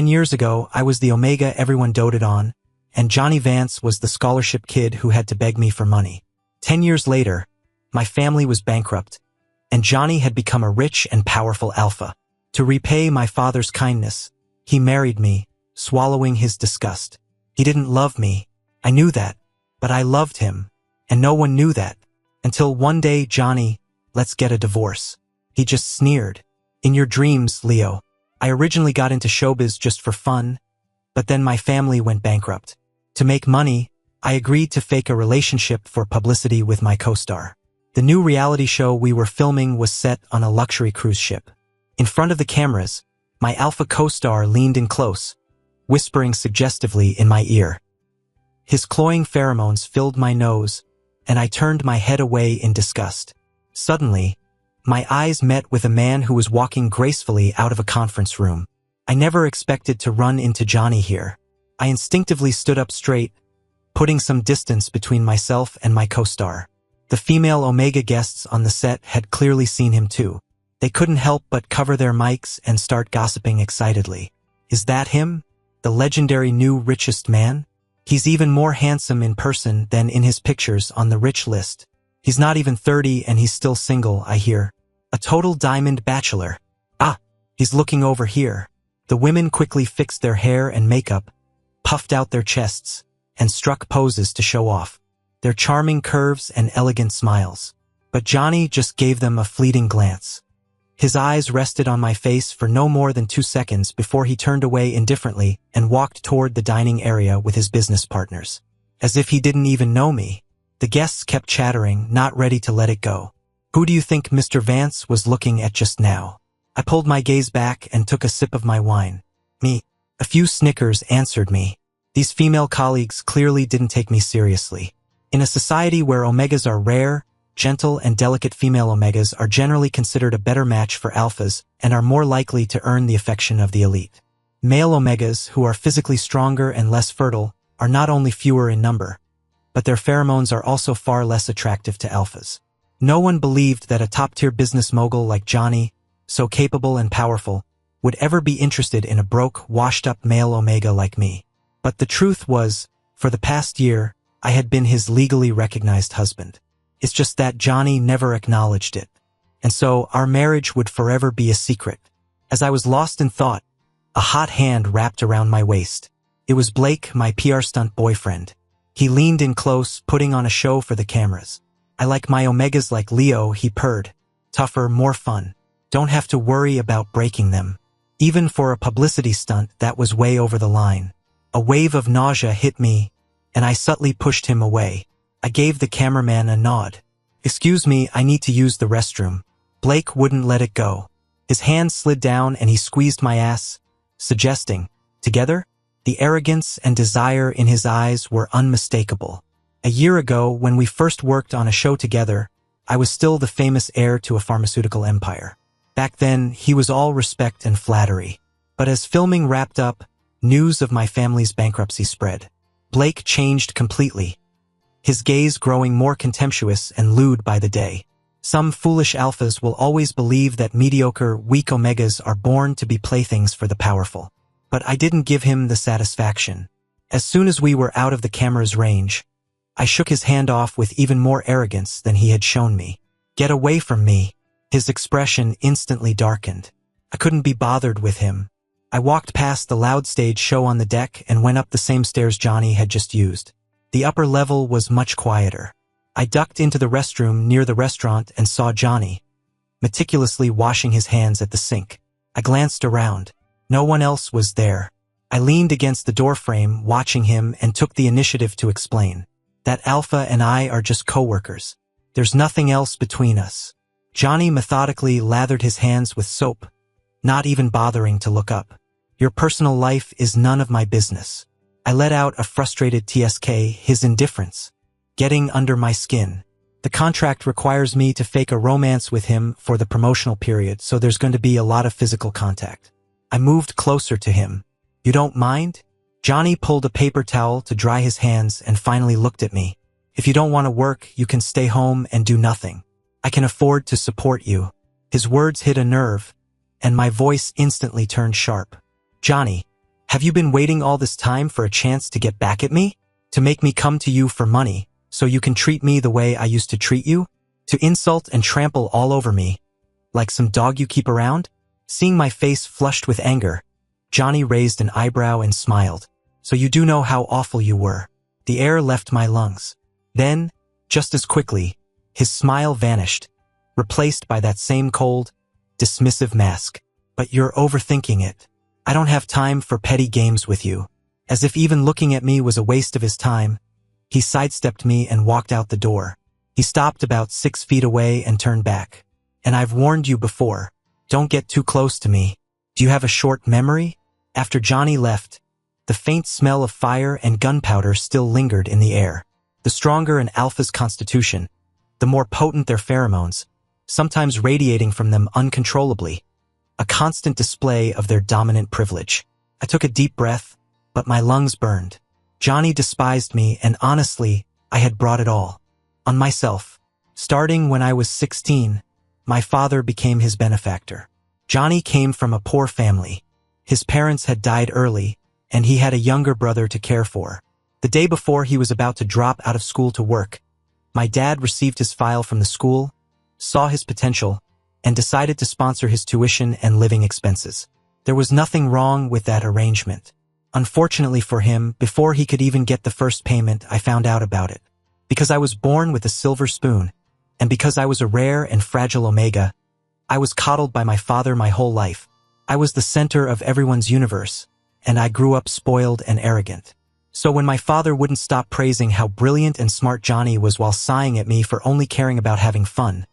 10 years ago, I was the Omega everyone doted on, and Johnny Vance was the scholarship kid who had to beg me for money. 10 years later, my family was bankrupt, and Johnny had become a rich and powerful alpha. To repay my father's kindness, he married me, swallowing his disgust. He didn't love me. I knew that, but I loved him, and no one knew that. Until one day, Johnny, let's get a divorce. He just sneered. In your dreams, Leo. I originally got into showbiz just for fun, but then my family went bankrupt. To make money, I agreed to fake a relationship for publicity with my co-star. The new reality show we were filming was set on a luxury cruise ship. In front of the cameras, my alpha co-star leaned in close, whispering suggestively in my ear. His cloying pheromones filled my nose, and I turned my head away in disgust. Suddenly, my eyes met with a man who was walking gracefully out of a conference room. I never expected to run into Johnny here. I instinctively stood up straight, putting some distance between myself and my co-star. The female Omega guests on the set had clearly seen him too. They couldn't help but cover their mics and start gossiping excitedly. Is that him? The legendary new richest man? He's even more handsome in person than in his pictures on the rich list. He's not even 30 and he's still single, I hear. A total diamond bachelor. Ah, he's looking over here. The women quickly fixed their hair and makeup, puffed out their chests, and struck poses to show off their charming curves and elegant smiles. But Johnny just gave them a fleeting glance. His eyes rested on my face for no more than 2 seconds before he turned away indifferently and walked toward the dining area with his business partners. As if he didn't even know me. The guests kept chattering, not ready to let it go. Who do you think Mr. Vance was looking at just now? I pulled my gaze back and took a sip of my wine. Me. A few snickers answered me. These female colleagues clearly didn't take me seriously. In a society where Omegas are rare, gentle and delicate, female Omegas are generally considered a better match for alphas and are more likely to earn the affection of the elite. Male Omegas, who are physically stronger and less fertile, are not only fewer in number, but their pheromones are also far less attractive to alphas. No one believed that a top-tier business mogul like Johnny, so capable and powerful, would ever be interested in a broke, washed-up male Omega like me. But the truth was, for the past year, I had been his legally recognized husband. It's just that Johnny never acknowledged it. And so our marriage would forever be a secret. As I was lost in thought, a hot hand wrapped around my waist. It was Blake, my PR stunt boyfriend. He leaned in close, putting on a show for the cameras. I like my Omegas like Leo, he purred. Tougher, more fun. Don't have to worry about breaking them. Even for a publicity stunt, that was way over the line. A wave of nausea hit me, and I subtly pushed him away. I gave the cameraman a nod. Excuse me, I need to use the restroom. Blake wouldn't let it go. His hand slid down and he squeezed my ass, suggesting, together? The arrogance and desire in his eyes were unmistakable. A year ago, when we first worked on a show together, I was still the famous heir to a pharmaceutical empire. Back then, he was all respect and flattery. But as filming wrapped up, news of my family's bankruptcy spread. Blake changed completely, his gaze growing more contemptuous and lewd by the day. Some foolish alphas will always believe that mediocre, weak Omegas are born to be playthings for the powerful. But I didn't give him the satisfaction. As soon as we were out of the camera's range, I shook his hand off with even more arrogance than he had shown me. Get away from me. His expression instantly darkened. I couldn't be bothered with him. I walked past the loud stage show on the deck and went up the same stairs Johnny had just used. The upper level was much quieter. I ducked into the restroom near the restaurant and saw Johnny, meticulously washing his hands at the sink. I glanced around. No one else was there. I leaned against the doorframe, watching him, and took the initiative to explain. That Alpha and I are just co-workers. There's nothing else between us. Johnny methodically lathered his hands with soap, not even bothering to look up. Your personal life is none of my business. I let out a frustrated TSK, his indifference getting under my skin. The contract requires me to fake a romance with him for the promotional period, so there's going to be a lot of physical contact. I moved closer to him. You don't mind? Johnny pulled a paper towel to dry his hands and finally looked at me. If you don't want to work, you can stay home and do nothing. I can afford to support you. His words hit a nerve, and my voice instantly turned sharp. Johnny, Have you been waiting all this time for a chance to get back at me? To make me come to you for money, so you can treat me the way I used to treat you? To insult and trample all over me, like some dog you keep around? Seeing my face flushed with anger, Johnny raised an eyebrow and smiled. So you do know how awful you were. The air left my lungs. Then, just as quickly, his smile vanished, replaced by that same cold, dismissive mask. But you're overthinking it. I don't have time for petty games with you. As if even looking at me was a waste of his time, he sidestepped me and walked out the door. He stopped about 6 feet away and turned back. And I've warned you before, don't get too close to me. Do you have a short memory? After Johnny left, the faint smell of fire and gunpowder still lingered in the air. The stronger an alpha's constitution, the more potent their pheromones, sometimes radiating from them uncontrollably, a constant display of their dominant privilege. I took a deep breath, but my lungs burned. Johnny despised me, and honestly, I had brought it all on myself. Starting when I was 16, my father became his benefactor. Johnny came from a poor family. His parents had died early, and he had a younger brother to care for. The day before he was about to drop out of school to work, my dad received his file from the school, saw his potential, and decided to sponsor his tuition and living expenses. There was nothing wrong with that arrangement. Unfortunately for him, before he could even get the first payment, I found out about it. Because I was born with a silver spoon, and because I was a rare and fragile Omega, I was coddled by my father my whole life. I was the center of everyone's universe, and I grew up spoiled and arrogant. So when my father wouldn't stop praising how brilliant and smart Johnny was while sighing at me for only caring about having fun,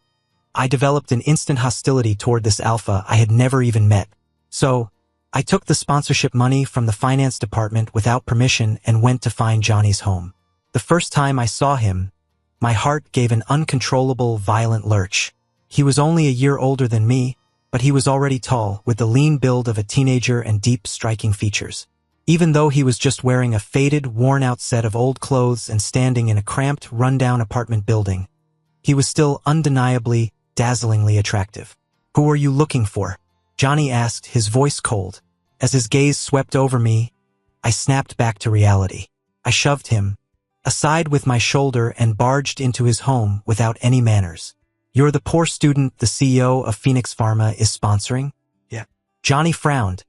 I developed an instant hostility toward this alpha I had never even met. So, I took the sponsorship money from the finance department without permission and went to find Johnny's home. The first time I saw him, my heart gave an uncontrollable, violent lurch. He was only a year older than me, but he was already tall, with the lean build of a teenager and deep, striking features. Even though he was just wearing a faded, worn-out set of old clothes and standing in a cramped, run-down apartment building, he was still undeniably, dazzlingly attractive. "Who are you looking for?" Johnny asked, his voice cold. As his gaze swept over me, I snapped back to reality. I shoved him aside with my shoulder and barged into his home without any manners. "You're the poor student the CEO of Phoenix Pharma is sponsoring?" "Yeah." Johnny frowned,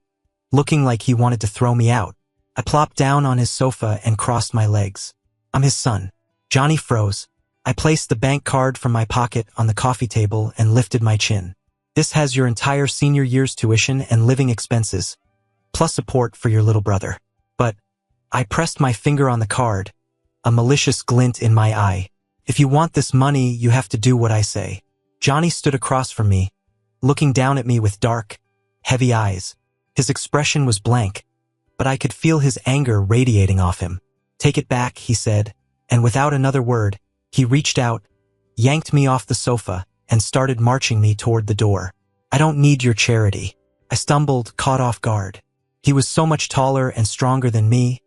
looking like he wanted to throw me out. I plopped down on his sofa and crossed my legs. "I'm his son." Johnny froze. I placed the bank card from my pocket on the coffee table and lifted my chin. "This has your entire senior year's tuition and living expenses, plus support for your little brother." But I pressed my finger on the card, a malicious glint in my eye. "If you want this money, you have to do what I say." Johnny stood across from me, looking down at me with dark, heavy eyes. His expression was blank, but I could feel his anger radiating off him. "Take it back," he said, and without another word, he reached out, yanked me off the sofa, and started marching me toward the door. "I don't need your charity." I stumbled, caught off guard. He was so much taller and stronger than me,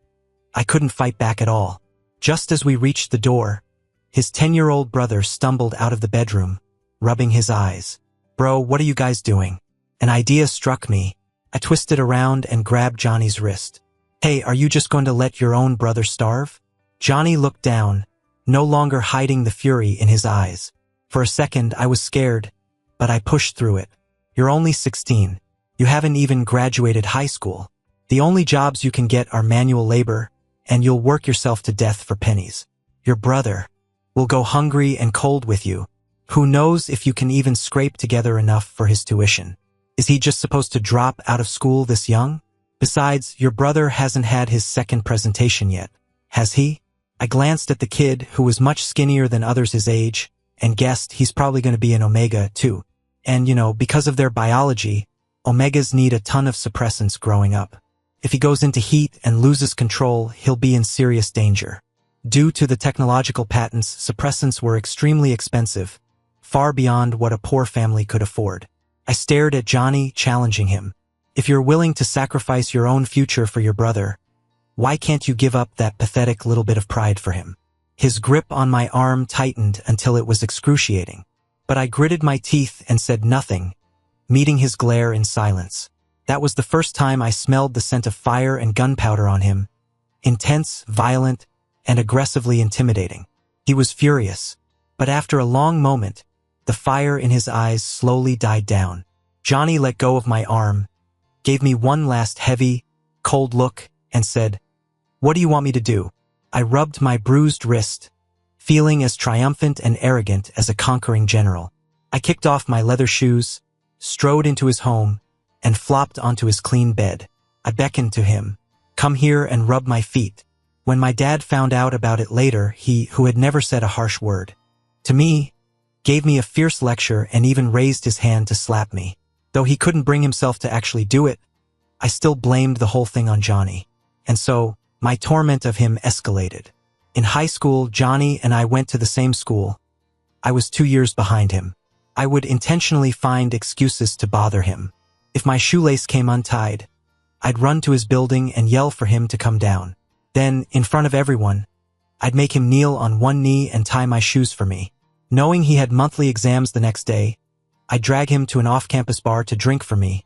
I couldn't fight back at all. Just as we reached the door, his 10-year-old brother stumbled out of the bedroom, rubbing his eyes. "Bro, what are you guys doing?" An idea struck me. I twisted around and grabbed Johnny's wrist. "Hey, are you just going to let your own brother starve?" Johnny looked down, no longer hiding the fury in his eyes. For a second, I was scared, but I pushed through it. "You're only 16. You haven't even graduated high school. The only jobs you can get are manual labor, and you'll work yourself to death for pennies. Your brother will go hungry and cold with you. Who knows if you can even scrape together enough for his tuition? Is he just supposed to drop out of school this young? Besides, your brother hasn't had his second presentation yet, has he?" I glanced at the kid, who was much skinnier than others his age, and guessed he's probably going to be an Omega too. And, because of their biology, Omegas need a ton of suppressants growing up. If he goes into heat and loses control, he'll be in serious danger. Due to the technological patents, suppressants were extremely expensive, far beyond what a poor family could afford. I stared at Johnny, challenging him. "If you're willing to sacrifice your own future for your brother, why can't you give up that pathetic little bit of pride for him?" His grip on my arm tightened until it was excruciating. But I gritted my teeth and said nothing, meeting his glare in silence. That was the first time I smelled the scent of fire and gunpowder on him. Intense, violent, and aggressively intimidating. He was furious, but after a long moment, the fire in his eyes slowly died down. Johnny let go of my arm, gave me one last heavy, cold look, and said, "What do you want me to do?" I rubbed my bruised wrist, feeling as triumphant and arrogant as a conquering general. I kicked off my leather shoes, strode into his home, and flopped onto his clean bed. I beckoned to him, "Come here and rub my feet." When my dad found out about it later, he, who had never said a harsh word to me, gave me a fierce lecture and even raised his hand to slap me. Though he couldn't bring himself to actually do it, I still blamed the whole thing on Johnny. And so, my torment of him escalated. In high school, Johnny and I went to the same school. I was 2 years behind him. I would intentionally find excuses to bother him. If my shoelace came untied, I'd run to his building and yell for him to come down. Then, in front of everyone, I'd make him kneel on one knee and tie my shoes for me. Knowing he had monthly exams the next day, I'd drag him to an off-campus bar to drink for me,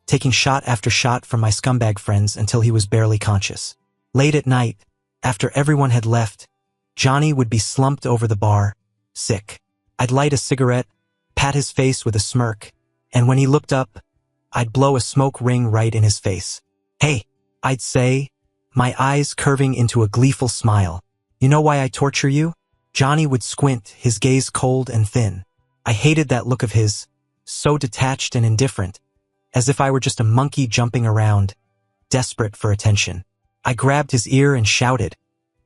taking shot after shot from my scumbag friends until he was barely conscious. Late at night, after everyone had left, Johnny would be slumped over the bar, sick. I'd light a cigarette, pat his face with a smirk, and when he looked up, I'd blow a smoke ring right in his face. "Hey," I'd say, my eyes curving into a gleeful smile. "You know why I torture you?" Johnny would squint, his gaze cold and thin. I hated that look of his, so detached and indifferent, as if I were just a monkey jumping around, desperate for attention. I grabbed his ear and shouted,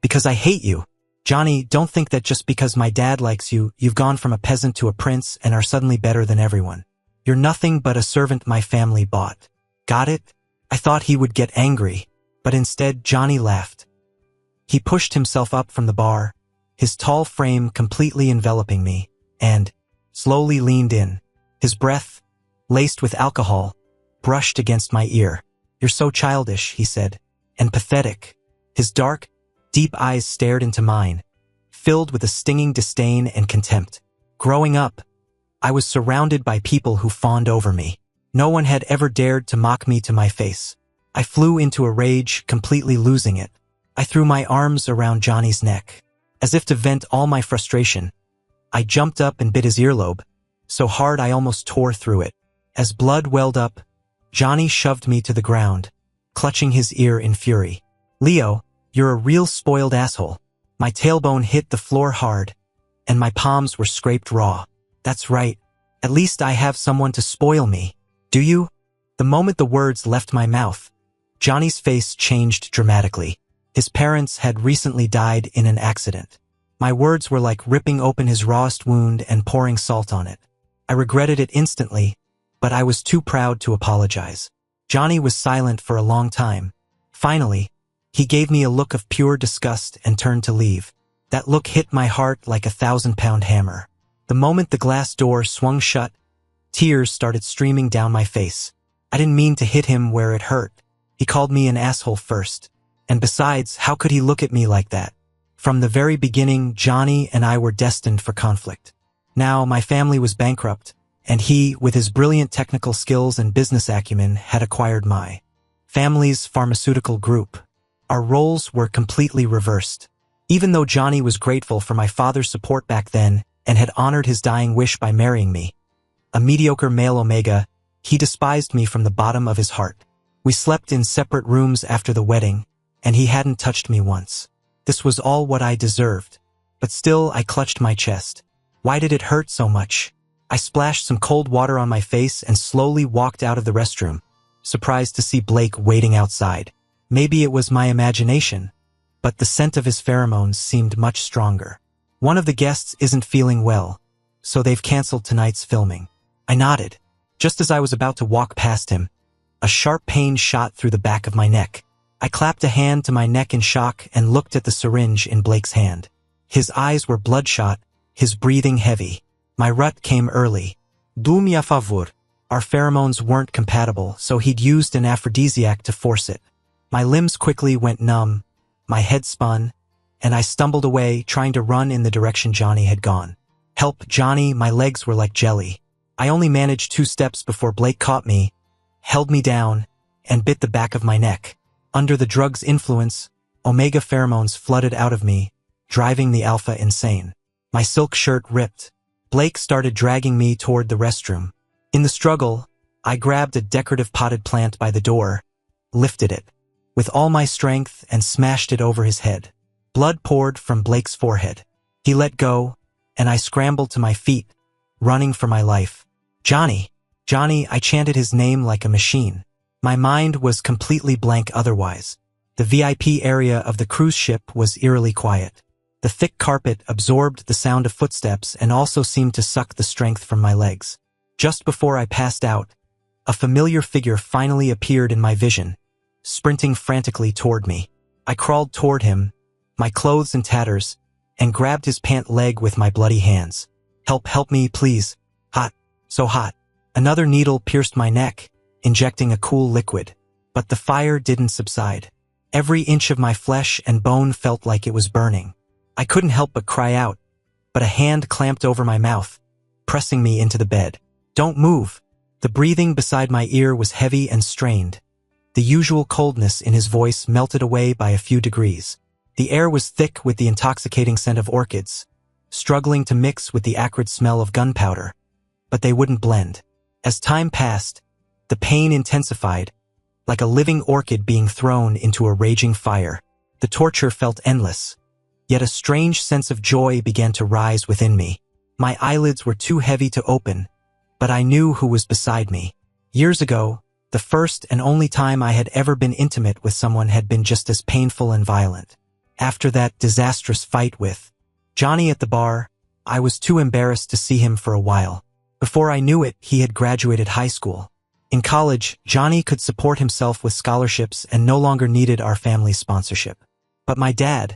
"Because I hate you. Johnny, don't think that just because my dad likes you, you've gone from a peasant to a prince and are suddenly better than everyone. You're nothing but a servant my family bought. Got it?" I thought he would get angry, but instead Johnny laughed. He pushed himself up from the bar, his tall frame completely enveloping me, and slowly leaned in. His breath, laced with alcohol, brushed against my ear. "You're so childish," he said, "and pathetic." His dark, deep eyes stared into mine, filled with a stinging disdain and contempt. Growing up, I was surrounded by people who fawned over me. No one had ever dared to mock me to my face. I flew into a rage, completely losing it. I threw my arms around Johnny's neck. As if to vent all my frustration, I jumped up and bit his earlobe, so hard I almost tore through it. As blood welled up, Johnny shoved me to the ground, clutching his ear in fury. "Leo, you're a real spoiled asshole." My tailbone hit the floor hard, and my palms were scraped raw. "That's right. At least I have someone to spoil me. Do you?" The moment the words left my mouth, Johnny's face changed dramatically. His parents had recently died in an accident. My words were like ripping open his rawest wound and pouring salt on it. I regretted it instantly, but I was too proud to apologize. Johnny was silent for a long time. Finally, he gave me a look of pure disgust and turned to leave. That look hit my heart like a 1,000-pound hammer. The moment the glass door swung shut, tears started streaming down my face. I didn't mean to hit him where it hurt. He called me an asshole first. And besides, how could he look at me like that? From the very beginning, Johnny and I were destined for conflict. Now, my family was bankrupt, and he, with his brilliant technical skills and business acumen, had acquired my family's pharmaceutical group. Our roles were completely reversed. Even though Johnny was grateful for my father's support back then and had honored his dying wish by marrying me, a mediocre male Omega, he despised me from the bottom of his heart. We slept in separate rooms after the wedding, and he hadn't touched me once. This was all what I deserved. But still, I clutched my chest. Why did it hurt so much? I splashed some cold water on my face and slowly walked out of the restroom, surprised to see Blake waiting outside. Maybe it was my imagination, but the scent of his pheromones seemed much stronger. "One of the guests isn't feeling well, so they've canceled tonight's filming." I nodded. Just as I was about to walk past him, a sharp pain shot through the back of my neck. I clapped a hand to my neck in shock and looked at the syringe in Blake's hand. His eyes were bloodshot, his breathing heavy. My rut came early. "Do-me a favor." Our pheromones weren't compatible, so he'd used an aphrodisiac to force it. My limbs quickly went numb, my head spun, and I stumbled away, trying to run in the direction Johnny had gone. "Help, Johnny," my legs were like jelly. I only managed 2 steps before Blake caught me, held me down, and bit the back of my neck. Under the drug's influence, omega pheromones flooded out of me, driving the alpha insane. My silk shirt ripped. Blake started dragging me toward the restroom. In the struggle, I grabbed a decorative potted plant by the door, lifted it with all my strength and smashed it over his head. Blood poured from Blake's forehead. He let go, and I scrambled to my feet, running for my life. Johnny! Johnny! I chanted his name like a machine. My mind was completely blank otherwise. The VIP area of the cruise ship was eerily quiet. The thick carpet absorbed the sound of footsteps and also seemed to suck the strength from my legs. Just before I passed out, a familiar figure finally appeared in my vision, sprinting frantically toward me. I crawled toward him, my clothes in tatters, and grabbed his pant leg with my bloody hands. Help me, please. Hot, so hot. Another needle pierced my neck, injecting a cool liquid. But the fire didn't subside. Every inch of my flesh and bone felt like it was burning. I couldn't help but cry out, but a hand clamped over my mouth, pressing me into the bed. Don't move. The breathing beside my ear was heavy and strained. The usual coldness in his voice melted away by a few degrees. The air was thick with the intoxicating scent of orchids, struggling to mix with the acrid smell of gunpowder, but they wouldn't blend. As time passed, the pain intensified, like a living orchid being thrown into a raging fire. The torture felt endless, yet a strange sense of joy began to rise within me. My eyelids were too heavy to open, but I knew who was beside me. Years ago, the first and only time I had ever been intimate with someone had been just as painful and violent. After that disastrous fight with Johnny at the bar, I was too embarrassed to see him for a while. Before I knew it, he had graduated high school. In college, Johnny could support himself with scholarships and no longer needed our family's sponsorship. But my dad,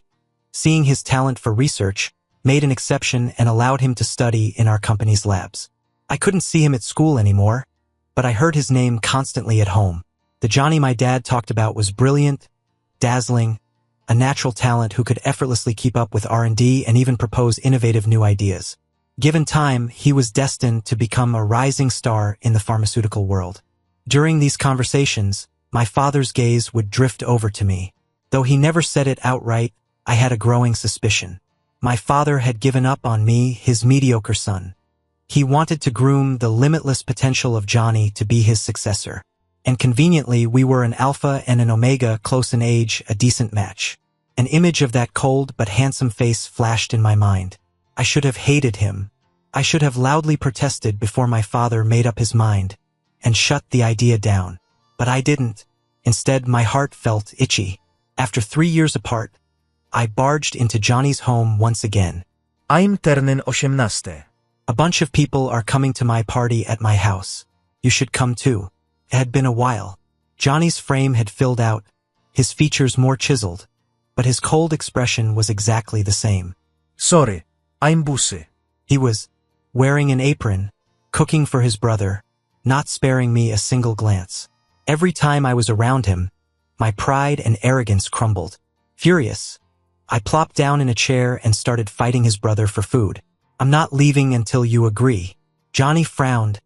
seeing his talent for research, made an exception and allowed him to study in our company's labs. I couldn't see him at school anymore, but I heard his name constantly at home. The Johnny my dad talked about was brilliant, dazzling, a natural talent who could effortlessly keep up with R&D and even propose innovative new ideas. Given time, he was destined to become a rising star in the pharmaceutical world. During these conversations, my father's gaze would drift over to me. Though he never said it outright, I had a growing suspicion. My father had given up on me, his mediocre son. He wanted to groom the limitless potential of Johnny to be his successor. And conveniently, we were an alpha and an omega, close in age, a decent match. An image of that cold but handsome face flashed in my mind. I should have hated him. I should have loudly protested before my father made up his mind and shut the idea down. But I didn't. Instead, my heart felt itchy. After 3 years apart, I barged into Johnny's home once again. I'm turning 18. A bunch of people are coming to my party at my house. You should come too. It had been a while. Johnny's frame had filled out, his features more chiseled, but his cold expression was exactly the same. Sorry, I'm busy. He was wearing an apron, cooking for his brother, not sparing me a single glance. Every time I was around him, my pride and arrogance crumbled. Furious, I plopped down in a chair and started fighting his brother for food. I'm not leaving until you agree. Johnny frowned,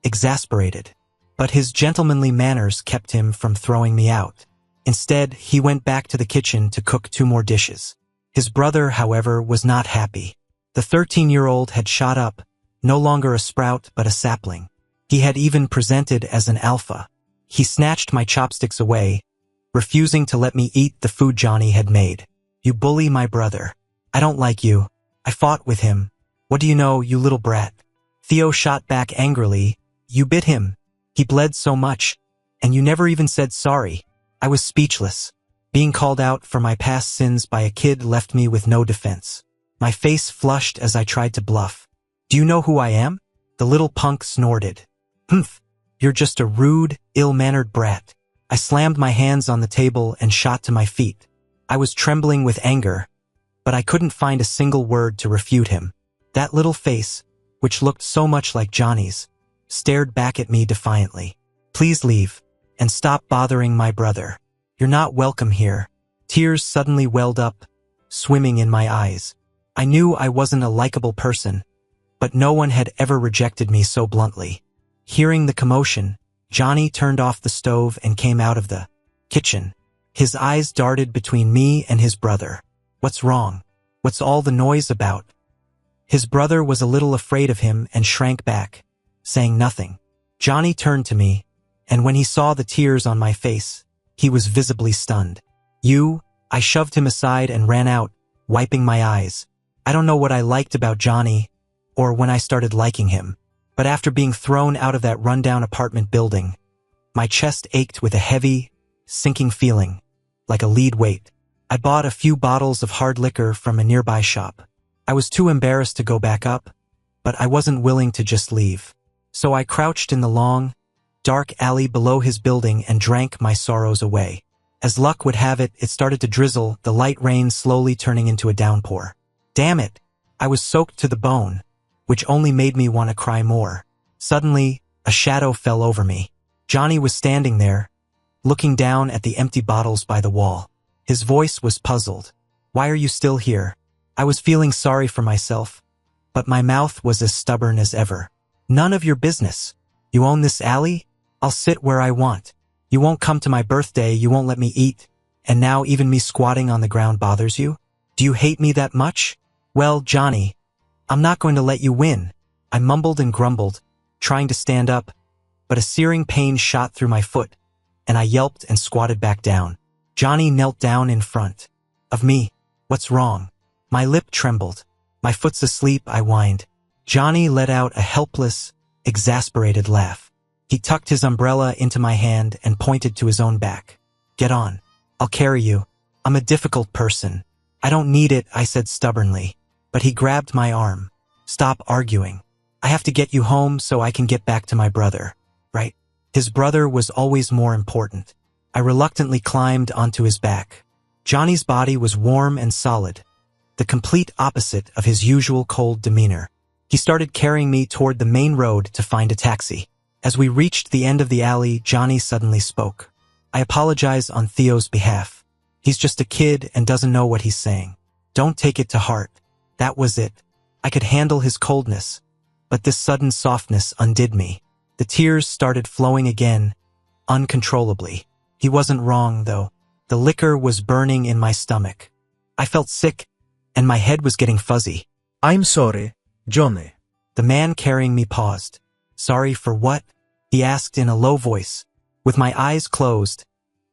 exasperated, but his gentlemanly manners kept him from throwing me out. Instead, he went back to the kitchen to cook 2 more dishes. His brother, however, was not happy. The 13-year-old had shot up, no longer a sprout but a sapling. He had even presented as an alpha. He snatched my chopsticks away, refusing to let me eat the food Johnny had made. You bully my brother. I don't like you. I fought with him. What do you know, you little brat? Theo shot back angrily. You bit him. He bled so much, and you never even said sorry. I was speechless. Being called out for my past sins by a kid left me with no defense. My face flushed as I tried to bluff. Do you know who I am? The little punk snorted. Humph, you're just a rude, ill-mannered brat. I slammed my hands on the table and shot to my feet. I was trembling with anger, but I couldn't find a single word to refute him. That little face, which looked so much like Johnny's, stared back at me defiantly. Please leave, and stop bothering my brother. You're not welcome here. Tears suddenly welled up, swimming in my eyes. I knew I wasn't a likable person, but no one had ever rejected me so bluntly. Hearing the commotion, Johnny turned off the stove and came out of the kitchen. His eyes darted between me and his brother. What's wrong? What's all the noise about? His brother was a little afraid of him and shrank back, saying nothing. Johnny turned to me, and when he saw the tears on my face, he was visibly stunned. I shoved him aside and ran out, wiping my eyes. I don't know what I liked about Johnny, or when I started liking him, but after being thrown out of that rundown apartment building, my chest ached with a heavy, sinking feeling, like a lead weight. I bought a few bottles of hard liquor from a nearby shop. I was too embarrassed to go back up, but I wasn't willing to just leave. So I crouched in the long, dark alley below his building and drank my sorrows away. As luck would have it, it started to drizzle, the light rain slowly turning into a downpour. Damn it! I was soaked to the bone, which only made me want to cry more. Suddenly, a shadow fell over me. Johnny was standing there, looking down at the empty bottles by the wall. His voice was puzzled. Why are you still here? I was feeling sorry for myself, but my mouth was as stubborn as ever. None of your business. You own this alley? I'll sit where I want. You won't come to my birthday, you won't let me eat, and now even me squatting on the ground bothers you? Do you hate me that much? Well, Johnny, I'm not going to let you win. I mumbled and grumbled, trying to stand up, but a searing pain shot through my foot, and I yelped and squatted back down. Johnny knelt down in front of me. What's wrong? My lip trembled. My foot's asleep, I whined. Johnny let out a helpless, exasperated laugh. He tucked his umbrella into my hand and pointed to his own back. Get on. I'll carry you. I'm a difficult person. I don't need it, I said stubbornly. But he grabbed my arm. Stop arguing. I have to get you home so I can get back to my brother, right? His brother was always more important. I reluctantly climbed onto his back. Johnny's body was warm and solid, the complete opposite of his usual cold demeanor. He started carrying me toward the main road to find a taxi. As we reached the end of the alley, Johnny suddenly spoke. I apologize on Theo's behalf. He's just a kid and doesn't know what he's saying. Don't take it to heart. That was it. I could handle his coldness, but this sudden softness undid me. The tears started flowing again, uncontrollably. He wasn't wrong, though. The liquor was burning in my stomach. I felt sick, and my head was getting fuzzy. I'm sorry, Johnny. The man carrying me paused. Sorry for what? He asked in a low voice. With my eyes closed,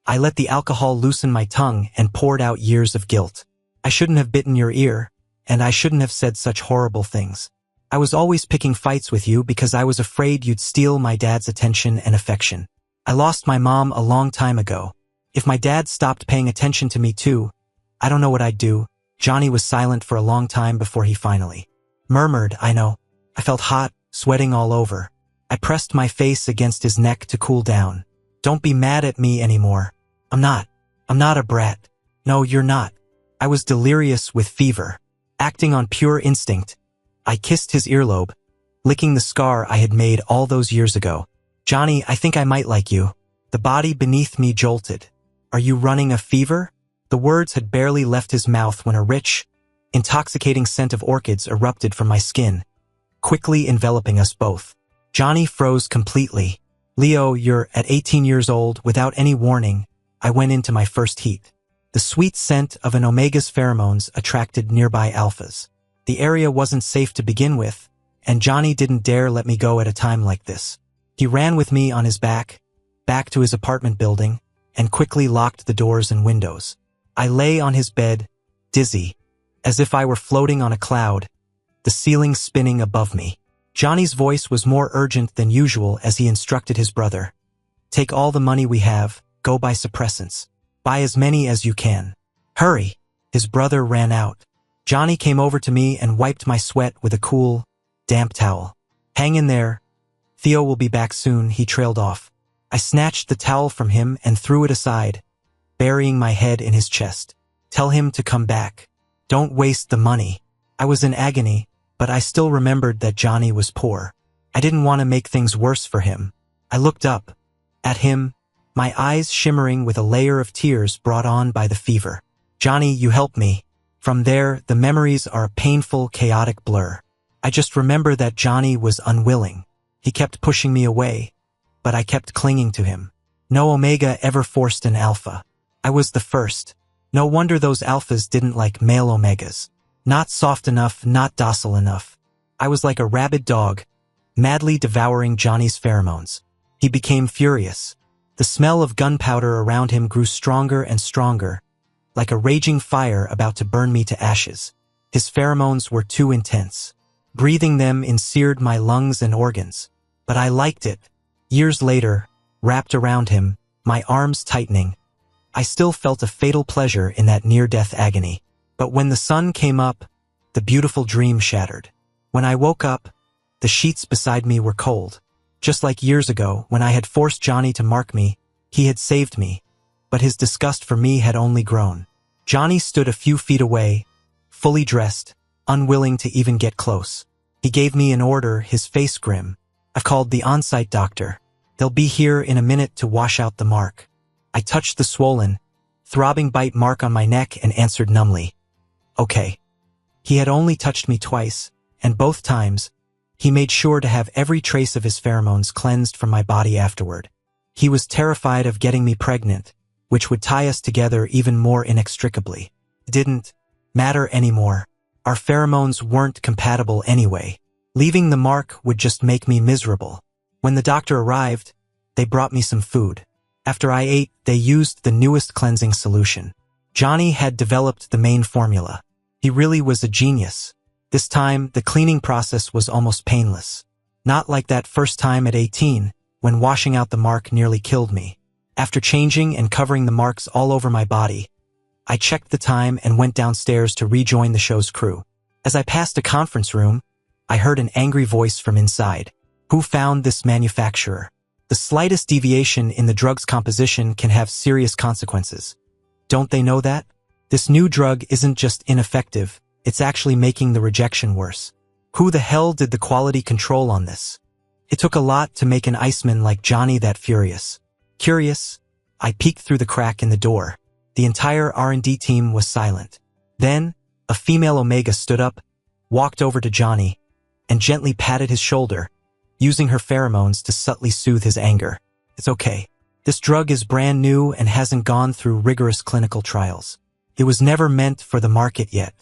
I let the alcohol loosen my tongue and poured out years of guilt. I shouldn't have bitten your ear, and I shouldn't have said such horrible things. I was always picking fights with you because I was afraid you'd steal my dad's attention and affection. I lost my mom a long time ago. If my dad stopped paying attention to me too, I don't know what I'd do. Johnny was silent for a long time before he finally murmured, I know. I felt hot, sweating all over. I pressed my face against his neck to cool down. Don't be mad at me anymore. I'm not a brat. No, you're not. I was delirious with fever. Acting on pure instinct, I kissed his earlobe, licking the scar I had made all those years ago. Johnny, I think I might like you. The body beneath me jolted. Are you running a fever? The words had barely left his mouth when a rich, intoxicating scent of orchids erupted from my skin, quickly enveloping us both. Johnny froze completely. Leo, you're at 18 years old. Without any warning, I went into my first heat. The sweet scent of an Omega's pheromones attracted nearby alphas. The area wasn't safe to begin with, and Johnny didn't dare let me go at a time like this. He ran with me on his back to his apartment building, and quickly locked the doors and windows. I lay on his bed, dizzy, as if I were floating on a cloud, the ceiling spinning above me. Johnny's voice was more urgent than usual as he instructed his brother. Take all the money we have, go buy suppressants. Buy as many as you can. Hurry! His brother ran out. Johnny came over to me and wiped my sweat with a cool, damp towel. Hang in there. Theo will be back soon, he trailed off. I snatched the towel from him and threw it aside, burying my head in his chest. Tell him to come back. Don't waste the money. I was in agony, but I still remembered that Johnny was poor. I didn't want to make things worse for him. I looked up at him, my eyes shimmering with a layer of tears brought on by the fever. Johnny, you helped me. From there, the memories are a painful, chaotic blur. I just remember that Johnny was unwilling. He kept pushing me away, but I kept clinging to him. No Omega ever forced an alpha. I was the first. No wonder those alphas didn't like male Omegas. Not soft enough, not docile enough. I was like a rabid dog, madly devouring Johnny's pheromones. He became furious. The smell of gunpowder around him grew stronger and stronger, like a raging fire about to burn me to ashes. His pheromones were too intense. Breathing them seared my lungs and organs. But I liked it. Years later, wrapped around him, my arms tightening, I still felt a fatal pleasure in that near-death agony. But when the sun came up, the beautiful dream shattered. When I woke up, the sheets beside me were cold. Just like years ago, when I had forced Johnny to mark me, he had saved me. But his disgust for me had only grown. Johnny stood a few feet away, fully dressed, unwilling to even get close. He gave me an order, his face grim. I've called the on-site doctor. They'll be here in a minute to wash out the mark. I touched the swollen, throbbing bite mark on my neck and answered numbly, "Okay." He had only touched me twice, and both times, he made sure to have every trace of his pheromones cleansed from my body afterward. He was terrified of getting me pregnant, which would tie us together even more inextricably. It didn't matter anymore. Our pheromones weren't compatible anyway. Leaving the mark would just make me miserable. When the doctor arrived, they brought me some food. After I ate, they used the newest cleansing solution. Johnny had developed the main formula. He really was a genius. This time, the cleaning process was almost painless. Not like that first time at 18, when washing out the mark nearly killed me. After changing and covering the marks all over my body, I checked the time and went downstairs to rejoin the show's crew. As I passed a conference room, I heard an angry voice from inside. Who found this manufacturer? The slightest deviation in the drug's composition can have serious consequences. Don't they know that? This new drug isn't just ineffective, it's actually making the rejection worse. Who the hell did the quality control on this? It took a lot to make an Iceman like Johnny that furious. Curious, I peeked through the crack in the door. The entire R&D team was silent. Then, a female Omega stood up, walked over to Johnny, and gently patted his shoulder, using her pheromones to subtly soothe his anger. It's okay. This drug is brand new and hasn't gone through rigorous clinical trials. It was never meant for the market yet.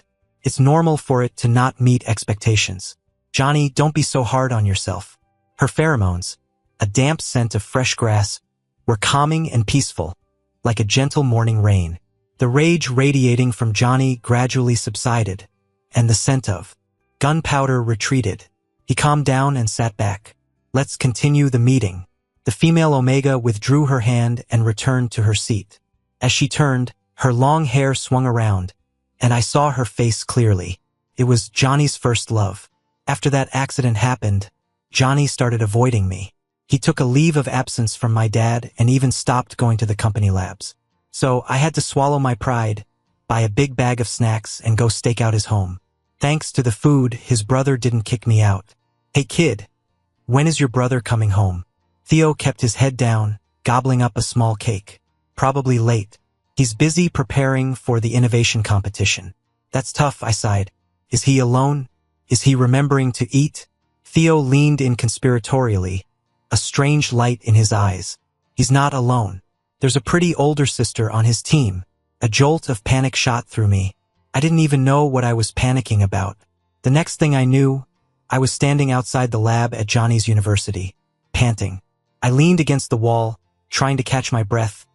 It's normal for it to not meet expectations. Johnny, don't be so hard on yourself. Her pheromones, a damp scent of fresh grass, were calming and peaceful, like a gentle morning rain. The rage radiating from Johnny gradually subsided, and the scent of gunpowder retreated. He calmed down and sat back. Let's continue the meeting. The female Omega withdrew her hand and returned to her seat. As she turned, her long hair swung around, and I saw her face clearly. It was Johnny's first love. After that accident happened, Johnny started avoiding me. He took a leave of absence from my dad and even stopped going to the company labs. So I had to swallow my pride, buy a big bag of snacks, and go stake out his home. Thanks to the food, his brother didn't kick me out. Hey kid, when is your brother coming home? Theo kept his head down, gobbling up a small cake. Probably late. He's busy preparing for the innovation competition. That's tough, I sighed. Is he alone? Is he remembering to eat? Theo leaned in conspiratorially, a strange light in his eyes. He's not alone. There's a pretty older sister on his team. A jolt of panic shot through me. I didn't even know what I was panicking about. The next thing I knew, I was standing outside the lab at Johnny's university, panting. I leaned against the wall, trying to catch my breath,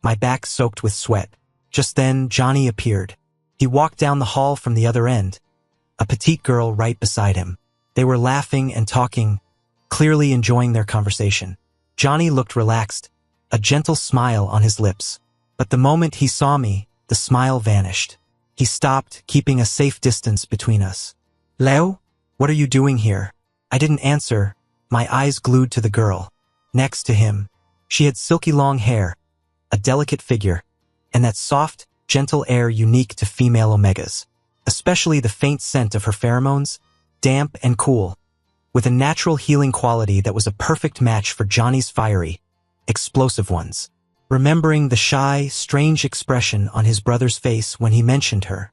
my back soaked with sweat. Just then, Johnny appeared. He walked down the hall from the other end, a petite girl right beside him. They were laughing and talking, clearly enjoying their conversation. Johnny looked relaxed, a gentle smile on his lips. But the moment he saw me, the smile vanished. He stopped, keeping a safe distance between us. Leo? What are you doing here? I didn't answer, my eyes glued to the girl. Next to him, she had silky long hair, a delicate figure, and that soft, gentle air unique to female Omegas. Especially the faint scent of her pheromones, damp and cool, with a natural healing quality that was a perfect match for Johnny's fiery, explosive ones. Remembering the shy, strange expression on his brother's face when he mentioned her,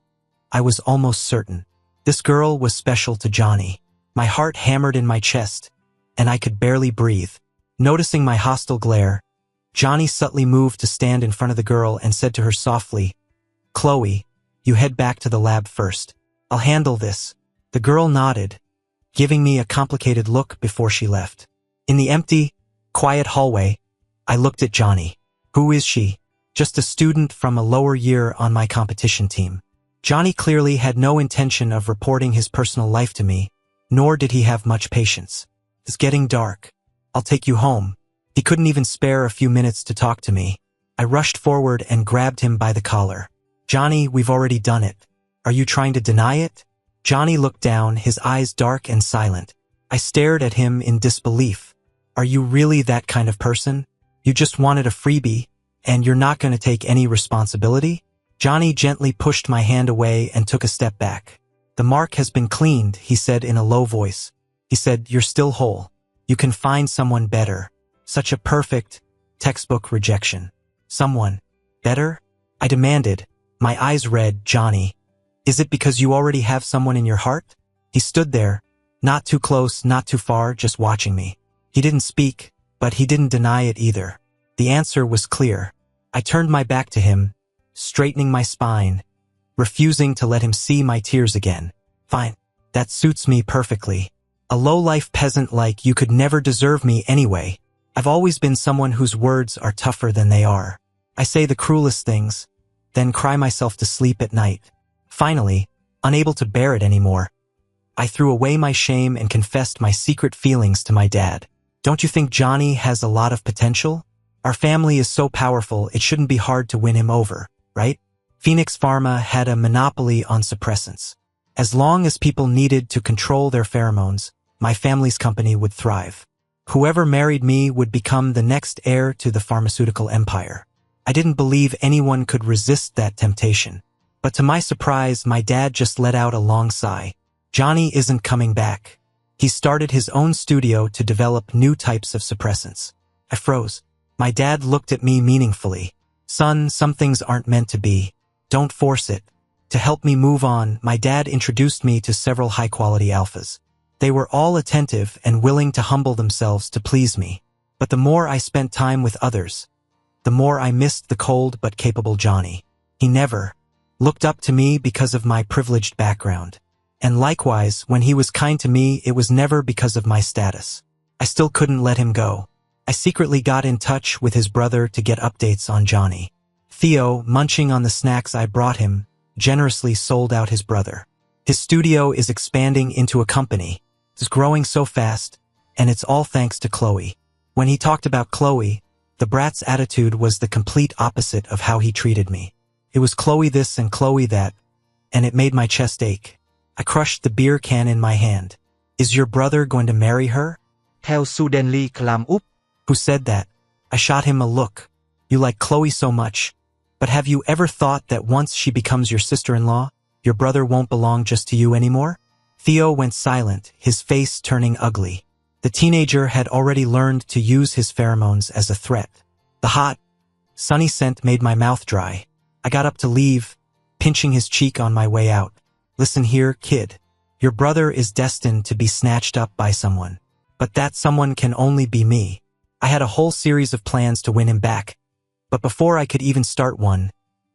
I was almost certain. This girl was special to Johnny. My heart hammered in my chest, and I could barely breathe. Noticing my hostile glare, Johnny subtly moved to stand in front of the girl and said to her softly, "Chloe, you head back to the lab first. I'll handle this." The girl nodded, giving me a complicated look before she left. In the empty, quiet hallway, I looked at Johnny. Who is she? Just a student from a lower year on my competition team. Johnny clearly had no intention of reporting his personal life to me, nor did he have much patience. "It's getting dark. I'll take you home." He couldn't even spare a few minutes to talk to me. I rushed forward and grabbed him by the collar. "Johnny, we've already done it. Are you trying to deny it?" Johnny looked down, his eyes dark and silent. I stared at him in disbelief. "Are you really that kind of person? You just wanted a freebie, and you're not going to take any responsibility?" Johnny gently pushed my hand away and took a step back. "The mark has been cleaned," he said in a low voice. He said, "You're still whole. You can find someone better." Such a perfect, textbook rejection. "Someone better?" I demanded, my eyes red. "Johnny, is it because you already have someone in your heart?" He stood there, not too close, not too far, just watching me. He didn't speak, but he didn't deny it either. The answer was clear. I turned my back to him, straightening my spine, refusing to let him see my tears again. "Fine. That suits me perfectly. A low-life peasant like you could never deserve me anyway. I've always been someone whose words are tougher than they are. I say the cruelest things, then cry myself to sleep at night." Finally, unable to bear it anymore, I threw away my shame and confessed my secret feelings to my dad. "Don't you think Johnny has a lot of potential? Our family is so powerful, it shouldn't be hard to win him over, right?" Phoenix Pharma had a monopoly on suppressants. As long as people needed to control their pheromones, my family's company would thrive. Whoever married me would become the next heir to the pharmaceutical empire. I didn't believe anyone could resist that temptation. But to my surprise, my dad just let out a long sigh. "Johnny isn't coming back. He started his own studio to develop new types of suppressants." I froze. My dad looked at me meaningfully. "Son, some things aren't meant to be. Don't force it." To help me move on, my dad introduced me to several high-quality alphas. They were all attentive and willing to humble themselves to please me. But the more I spent time with others, the more I missed the cold but capable Johnny. He never looked up to me because of my privileged background. And likewise, when he was kind to me, it was never because of my status. I still couldn't let him go. I secretly got in touch with his brother to get updates on Johnny. Theo, munching on the snacks I brought him, generously sold out his brother. His studio is expanding into a company. It's growing so fast, and it's all thanks to Chloe. When he talked about Chloe, the brat's attitude was the complete opposite of how he treated me. It was Chloe this and Chloe that, and it made my chest ache. I crushed the beer can in my hand. "Is your brother going to marry her?" Theo suddenly clam up. "Who said that?" I shot him a look. "You like Chloe so much, but have you ever thought that once she becomes your sister-in-law, your brother won't belong just to you anymore?" Theo went silent, his face turning ugly. The teenager had already learned to use his pheromones as a threat. The hot, sunny scent made my mouth dry. I got up to leave, pinching his cheek on my way out. "Listen here, kid. Your brother is destined to be snatched up by someone. But that someone can only be me." I had a whole series of plans to win him back. But before I could even start one,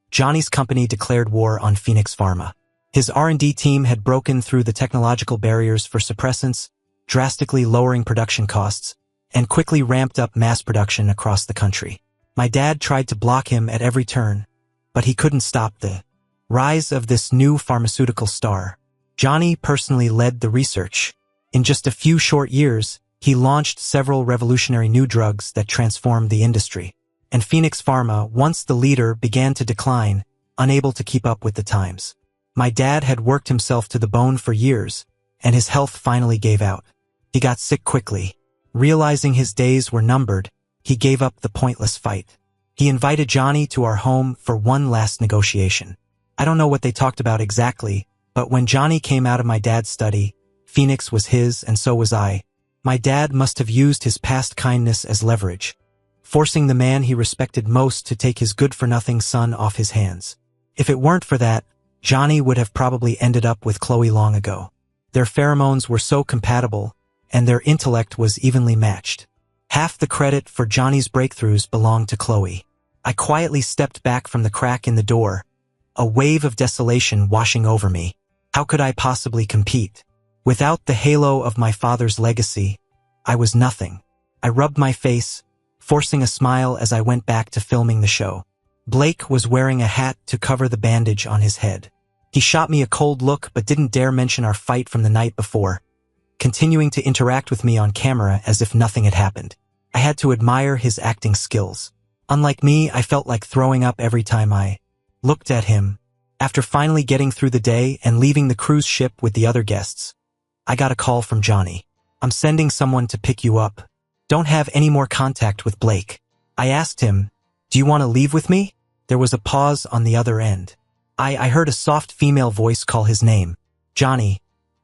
Johnny's company declared war on Phoenix Pharma. His R&D team had broken through the technological barriers for suppressants, drastically lowering production costs, and quickly ramped up mass production across the country. My dad tried to block him at every turn, but he couldn't stop the rise of this new pharmaceutical star. Johnny personally led the research. In just a few short years, he launched several revolutionary new drugs that transformed the industry. And Phoenix Pharma, once the leader, began to decline, unable to keep up with the times. My dad had worked himself to the bone for years, and his health finally gave out. He got sick quickly. Realizing his days were numbered, he gave up the pointless fight. He invited Johnny to our home for one last negotiation. I don't know what they talked about exactly, but when Johnny came out of my dad's study, Phoenix was his and so was I. My dad must have used his past kindness as leverage, forcing the man he respected most to take his good-for-nothing son off his hands. If it weren't for that, Johnny would have probably ended up with Chloe long ago. Their pheromones were so compatible, and their intellect was evenly matched. Half the credit for Johnny's breakthroughs belonged to Chloe. I quietly stepped back from the crack in the door, a wave of desolation washing over me. How could I possibly compete? Without the halo of my father's legacy, I was nothing. I rubbed my face, forcing a smile as I went back to filming the show. Blake was wearing a hat to cover the bandage on his head. He shot me a cold look but didn't dare mention our fight from the night before, continuing to interact with me on camera as if nothing had happened. I had to admire his acting skills. Unlike me, I felt like throwing up every time I looked at him. After finally getting through the day and leaving the cruise ship with the other guests, I got a call from Johnny. "I'm sending someone to pick you up. Don't have any more contact with Blake." I asked him, "Do you want to leave with me?" There was a pause on the other end. I heard a soft female voice call his name. "Johnny,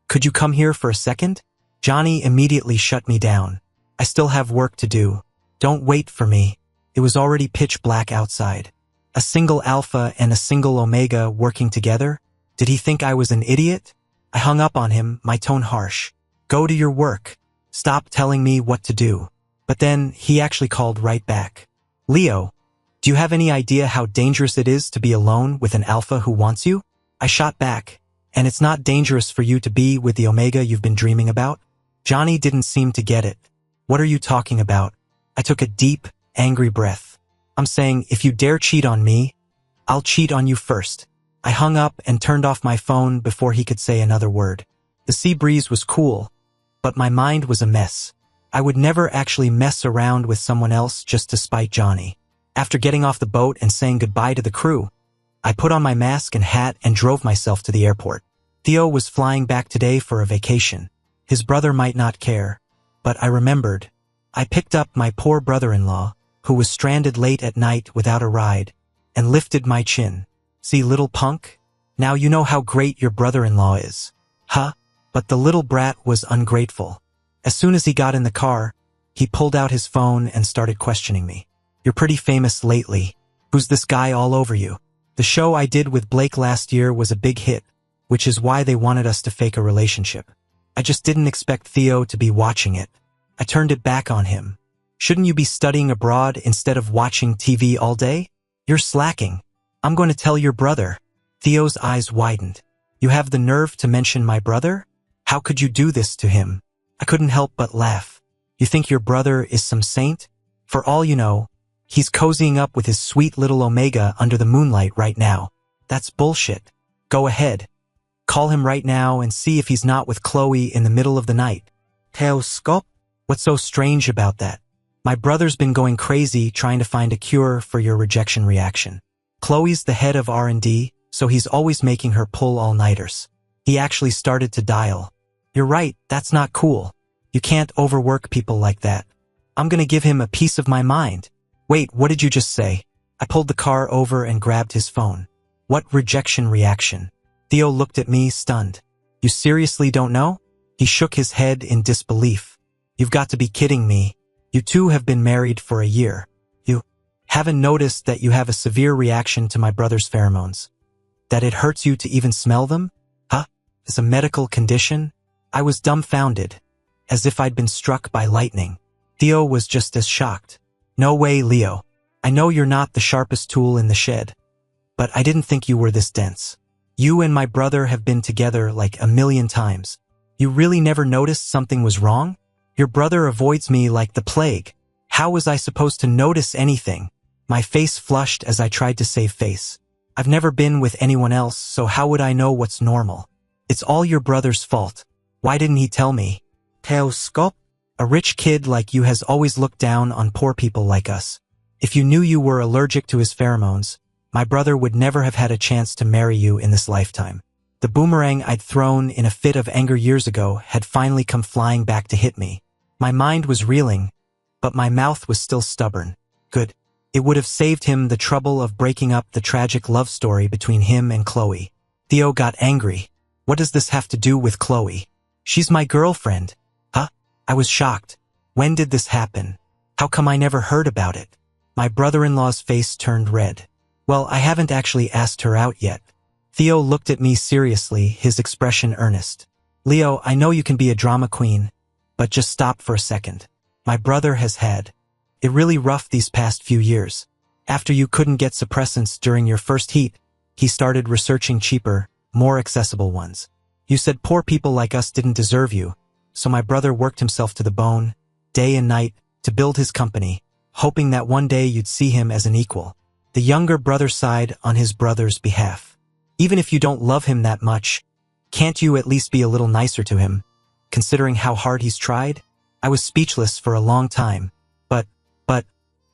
could you come here for a second?" Johnny immediately shut me down. "I still have work to do. Don't wait for me." It was already pitch black outside. A single alpha and a single omega working together? Did he think I was an idiot? I hung up on him, my tone harsh. "Go to your work. Stop telling me what to do." But then he actually called right back. "Leo, do you have any idea how dangerous it is to be alone with an alpha who wants you?" I shot back. "And it's not dangerous for you to be with the omega you've been dreaming about?" Johnny didn't seem to get it. "What are you talking about?" I took a deep, angry breath. "I'm saying if you dare cheat on me, I'll cheat on you first." I hung up and turned off my phone before he could say another word. The sea breeze was cool, but my mind was a mess. I would never actually mess around with someone else just to spite Johnny. After getting off the boat and saying goodbye to the crew, I put on my mask and hat and drove myself to the airport. Theo was flying back today for a vacation. His brother might not care, but I remembered. I picked up my poor brother-in-law, who was stranded late at night without a ride, and lifted my chin. "See, little punk? Now you know how great your brother-in-law is." Huh? But the little brat was ungrateful. As soon as he got in the car, he pulled out his phone and started questioning me. "You're pretty famous lately. Who's this guy all over you?" The show I did with Blake last year was a big hit, which is why they wanted us to fake a relationship. I just didn't expect Theo to be watching it. I turned it back on him. "Shouldn't you be studying abroad instead of watching TV all day? You're slacking. I'm going to tell your brother." Theo's eyes widened. "You have the nerve to mention my brother? How could you do this to him?" I couldn't help but laugh. "You think your brother is some saint? For all you know, he's cozying up with his sweet little omega under the moonlight right now. That's bullshit. Go ahead. Call him right now and see if he's not with Chloe in the middle of the night." "Theo Scott? What's so strange about that? My brother's been going crazy trying to find a cure for your rejection reaction. Chloe's the head of R&D, so he's always making her pull all-nighters. He actually started to dial. You're right, that's not cool. You can't overwork people like that. I'm gonna give him a piece of my mind." "Wait, what did you just say?" I pulled the car over and grabbed his phone. "What rejection reaction?" Theo looked at me, stunned. "You seriously don't know?" He shook his head in disbelief. "You've got to be kidding me. You two have been married for a year. You haven't noticed that you have a severe reaction to my brother's pheromones? That it hurts you to even smell them? Huh? It's a medical condition?" I was dumbfounded, as if I'd been struck by lightning. Theo was just as shocked. "No way, Leo. I know you're not the sharpest tool in the shed, but I didn't think you were this dense. You and my brother have been together like a million times. You really never noticed something was wrong? Your brother avoids me like the plague. How was I supposed to notice anything?" My face flushed as I tried to save face. "I've never been with anyone else, so how would I know what's normal? It's all your brother's fault. Why didn't he tell me?" "Theo Scott? A rich kid like you has always looked down on poor people like us. If you knew you were allergic to his pheromones, my brother would never have had a chance to marry you in this lifetime." The boomerang I'd thrown in a fit of anger years ago had finally come flying back to hit me. My mind was reeling, but my mouth was still stubborn. Good. It would have saved him the trouble of breaking up the tragic love story between him and Chloe. Theo got angry. "What does this have to do with Chloe? She's my girlfriend." "Huh?" I was shocked. "When did this happen? How come I never heard about it?" My brother-in-law's face turned red. "Well, I haven't actually asked her out yet." Theo looked at me seriously, his expression earnest. "Leo, I know you can be a drama queen, but just stop for a second. my brother has had it really rough these past few years. After you couldn't get suppressants during your first heat, he started researching cheaper, more accessible ones. You said poor people like us didn't deserve you, so my brother worked himself to the bone, day and night, to build his company, hoping that one day you'd see him as an equal. The younger brother sighed on his brother's behalf. Even if you don't love him that much, can't you at least be a little nicer to him, considering how hard he's tried? I was speechless for a long time, but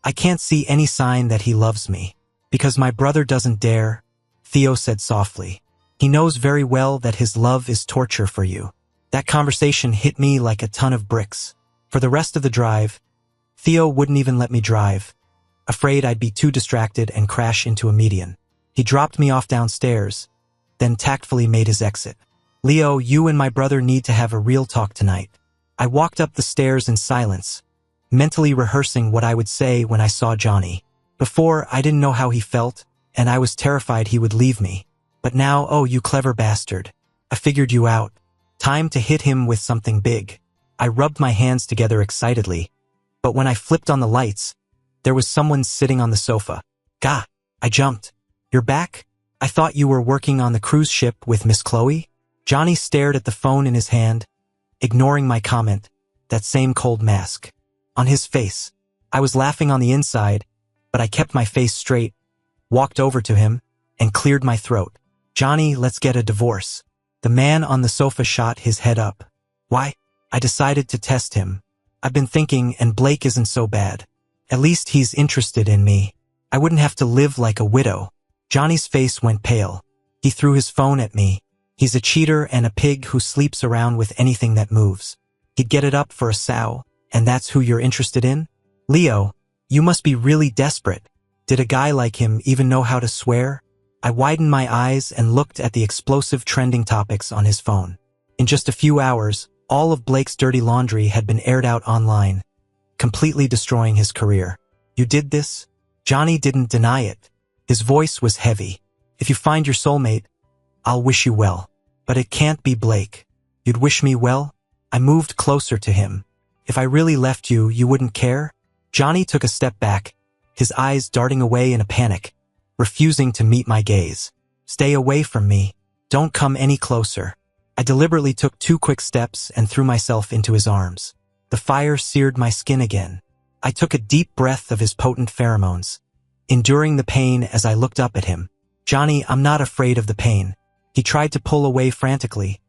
I can't see any sign that he loves me. Because my brother doesn't dare, Theo said softly. He knows very well that his love is torture for you. That conversation hit me like a ton of bricks. For the rest of the drive, Theo wouldn't even let me drive, afraid I'd be too distracted and crash into a median. He dropped me off downstairs, then tactfully made his exit. Leo, you and my brother need to have a real talk tonight. I walked up the stairs in silence, mentally rehearsing what I would say when I saw Johnny. Before, I didn't know how he felt, and I was terrified he would leave me. But now, oh, you clever bastard. I figured you out. Time to hit him with something big. I rubbed my hands together excitedly, but when I flipped on the lights, there was someone sitting on the sofa. Gah! I jumped. You're back? I thought you were working on the cruise ship with Miss Chloe? Johnny stared at the phone in his hand, ignoring my comment, that same cold mask on his face. I was laughing on the inside, but I kept my face straight, walked over to him, and cleared my throat. Johnny, let's get a divorce. The man on the sofa shot his head up. Why? I decided to test him. I've been thinking, and Blake isn't so bad. At least he's interested in me. I wouldn't have to live like a widow. Johnny's face went pale. He threw his phone at me. He's a cheater and a pig who sleeps around with anything that moves. He'd get it up for a sow, and that's who you're interested in? Leo, you must be really desperate. Did a guy like him even know how to swear? I widened my eyes and looked at the explosive trending topics on his phone. In just a few hours, all of Blake's dirty laundry had been aired out online, completely destroying his career. You did this? Johnny didn't deny it. His voice was heavy. If you find your soulmate, I'll wish you well. But it can't be Blake. You'd wish me well? I moved closer to him. If I really left you, you wouldn't care? Johnny took a step back, his eyes darting away in a panic, refusing to meet my gaze. Stay away from me. Don't come any closer. I deliberately took 2 quick steps and threw myself into his arms. The fire seared my skin again. I took a deep breath of his potent pheromones, enduring the pain as I looked up at him. Johnny, I'm not afraid of the pain. He tried to pull away frantically,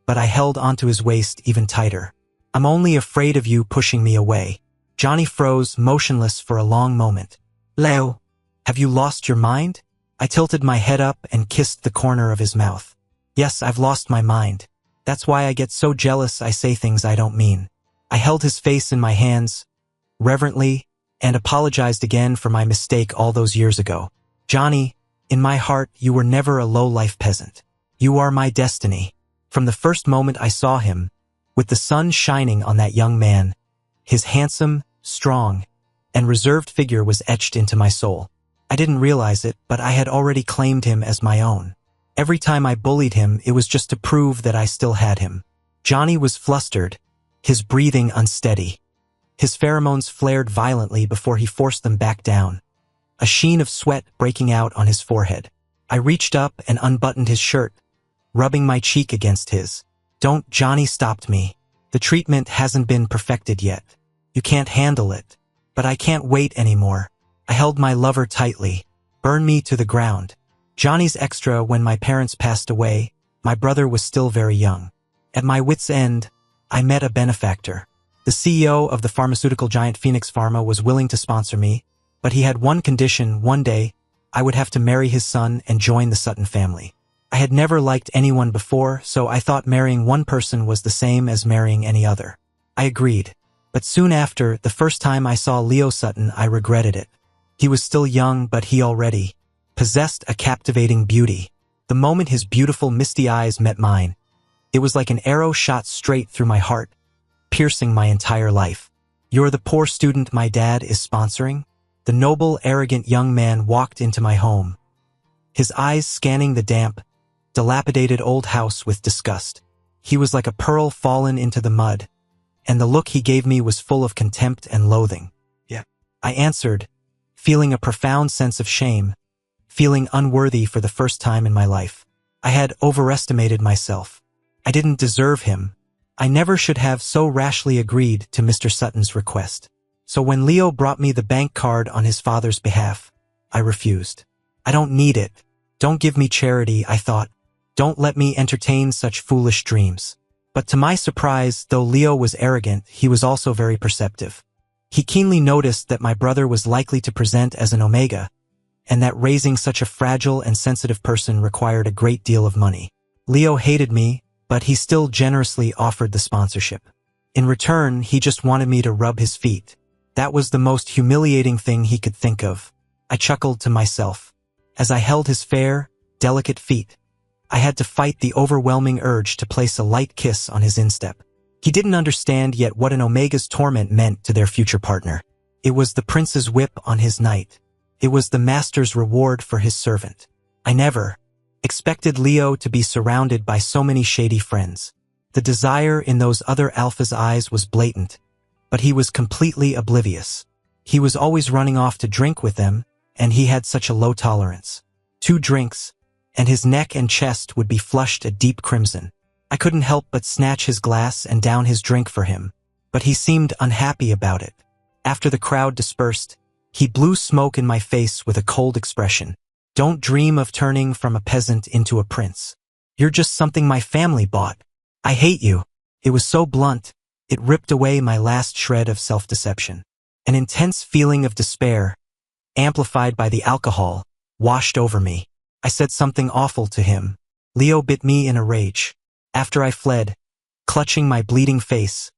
but I held onto his waist even tighter. I'm only afraid of you pushing me away. Johnny froze, motionless for a long moment. Leo, have you lost your mind? I tilted my head up and kissed the corner of his mouth. Yes, I've lost my mind. That's why I get so jealous I say things I don't mean. I held his face in my hands, reverently, and apologized again for my mistake all those years ago. Johnny, in my heart, you were never a low-life peasant. You are my destiny. From the first moment I saw him, with the sun shining on that young man, his handsome, strong, and reserved figure was etched into my soul. I didn't realize it, but I had already claimed him as my own. Every time I bullied him, it was just to prove that I still had him. Johnny was flustered, his breathing unsteady. His pheromones flared violently before he forced them back down, a sheen of sweat breaking out on his forehead. I reached up and unbuttoned his shirt, rubbing my cheek against his. Don't, Johnny stopped me. The treatment hasn't been perfected yet. You can't handle it. But I can't wait anymore. I held my lover tightly. Burn me to the ground. Johnny's extra when my parents passed away. My brother was still very young. At my wit's end, I met a benefactor. The CEO of the pharmaceutical giant Phoenix Pharma was willing to sponsor me, but he had one condition: one day, I would have to marry his son and join the Sutton family. I had never liked anyone before, so I thought marrying one person was the same as marrying any other. I agreed. But soon after, the first time I saw Leo Sutton, I regretted it. He was still young, but he already possessed a captivating beauty. The moment his beautiful, misty eyes met mine, it was like an arrow shot straight through my heart, piercing my entire life. You're the poor student my dad is sponsoring? The noble, arrogant young man walked into my home, his eyes scanning the damp, dilapidated old house with disgust. He was like a pearl fallen into the mud, and the look he gave me was full of contempt and loathing. Yeah. I answered, feeling a profound sense of shame, feeling unworthy for the first time in my life. I had overestimated myself. I didn't deserve him. I never should have so rashly agreed to Mr. Sutton's request. So when Leo brought me the bank card on his father's behalf, I refused. I don't need it. Don't give me charity, I thought. Don't let me entertain such foolish dreams. But to my surprise, though Leo was arrogant, he was also very perceptive. He keenly noticed that my brother was likely to present as an Omega, and that raising such a fragile and sensitive person required a great deal of money. Leo hated me, but he still generously offered the sponsorship. In return, he just wanted me to rub his feet. That was the most humiliating thing he could think of. I chuckled to myself. As I held his fair, delicate feet, I had to fight the overwhelming urge to place a light kiss on his instep. He didn't understand yet what an Omega's torment meant to their future partner. It was the prince's whip on his knight. It was the master's reward for his servant. I never expected Leo to be surrounded by so many shady friends. The desire in those other alphas' eyes was blatant, but he was completely oblivious. He was always running off to drink with them, and he had such a low tolerance. 2 drinks, and his neck and chest would be flushed a deep crimson. I couldn't help but snatch his glass and down his drink for him, but he seemed unhappy about it. After the crowd dispersed, he blew smoke in my face with a cold expression. Don't dream of turning from a peasant into a prince. You're just something my family bought. I hate you. It was so blunt, it ripped away my last shred of self-deception. An intense feeling of despair, amplified by the alcohol, washed over me. I said something awful to him. Leo bit me in a rage. After I fled, clutching my bleeding face,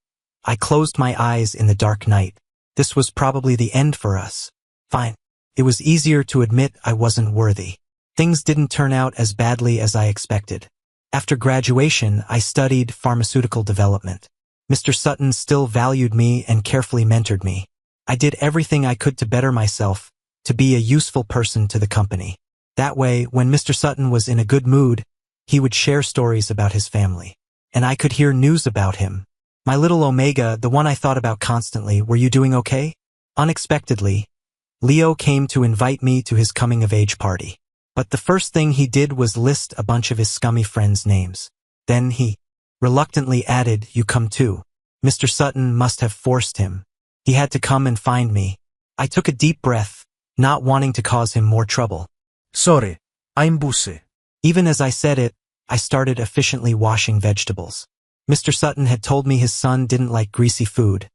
I closed my eyes in the dark night. This was probably the end for us. Fine. It was easier to admit I wasn't worthy. Things didn't turn out as badly as I expected. After graduation, I studied pharmaceutical development. Mr. Sutton still valued me and carefully mentored me. I did everything I could to better myself, to be a useful person to the company. That way, when Mr. Sutton was in a good mood, he would share stories about his family. And I could hear news about him. My little Omega, the one I thought about constantly, were you doing okay? Unexpectedly, Leo came to invite me to his coming-of-age party. But the first thing he did was list a bunch of his scummy friends' names. Then he reluctantly added, you come too. Mr. Sutton must have forced him. He had to come and find me. I took a deep breath, not wanting to cause him more trouble. Sorry, I'm busy. Even as I said it, I started efficiently washing vegetables. Mr. Sutton had told me his son didn't like greasy food.